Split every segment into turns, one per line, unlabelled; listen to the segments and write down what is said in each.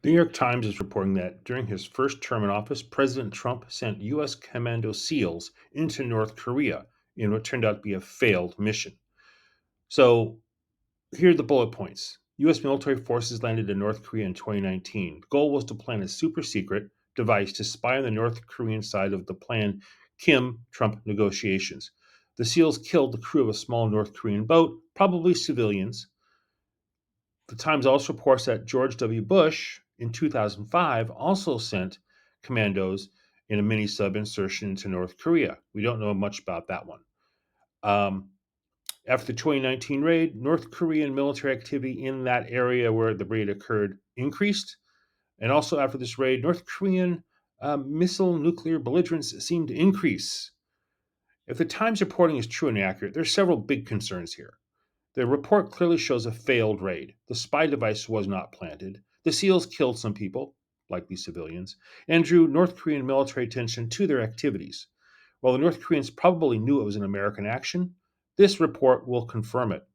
The New York Times is reporting that during his first term in office, President Trump sent U.S. commando SEALs into North Korea in what turned out to be a failed mission. So here are the bullet points. U.S. military forces landed in North Korea in 2019. The goal was to plant a super secret device to spy on the North Korean side of the planned Kim Trump negotiations. The SEALs killed the crew of a small North Korean boat, probably civilians. The Times also reports that George W. Bush in 2005 also sent commandos in a mini sub insertion into North Korea. We don't know much about that one. Um, After the 2019 raid, North Korean military activity in that area where the raid occurred increased. And also after this raid, North Korean missile nuclear belligerence seemed to increase. If the Times reporting is true and accurate, there are several big concerns here. The report clearly shows a failed raid. The spy device was not planted. The SEALs killed some people, likely civilians, and drew North Korean military attention to their activities. While the North Koreans probably knew it was an American action, this report will confirm it.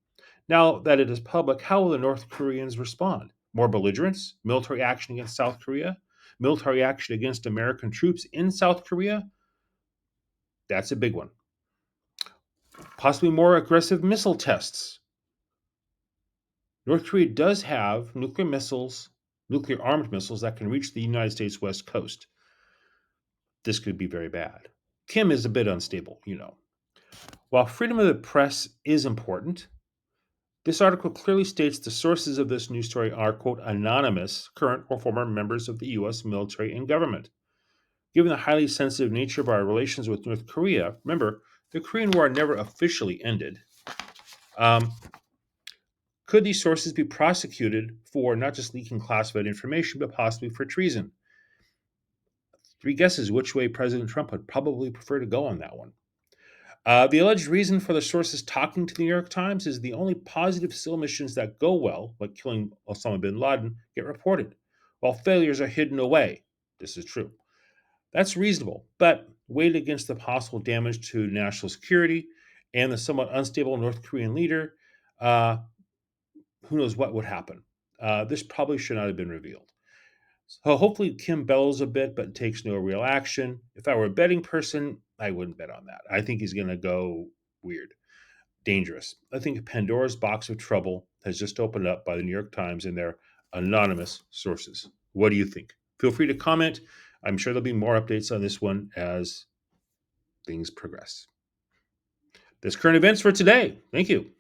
Now that it is public, how will the North Koreans respond? More belligerence? Military action against South Korea? Military action against American troops in South Korea? That's a big one. Possibly more aggressive missile tests. North Korea does have nuclear missiles, nuclear armed missiles that can reach the United States West Coast. This could be very bad. Kim is a bit unstable. While freedom of the press is important, this article clearly states the sources of this news story are, quote, anonymous, current or former members of the U.S. military and government. Given the highly sensitive nature of our relations with North Korea, remember, the Korean War never officially ended. Um, could these sources be prosecuted for not just leaking classified information, but possibly for treason? Three guesses which way President Trump would probably prefer to go on that one. The alleged reason for the sources talking to the New York Times is the only positive SEAL missions that go well, like killing Osama bin Laden, get reported, while failures are hidden away. This is true. That's reasonable, but weighed against the possible damage to national security and the somewhat unstable North Korean leader, uh, who knows what would happen. This probably should not have been revealed. So hopefully Kim bellows a bit but takes no real action. If I were a betting person, I wouldn't bet on that. I think he's going to go weird, dangerous. I think Pandora's box of trouble has just opened up by the New York Times and their anonymous sources. What do you think? Feel free to comment. I'm sure there'll be more updates on this one as things progress. That's current events for today. Thank you.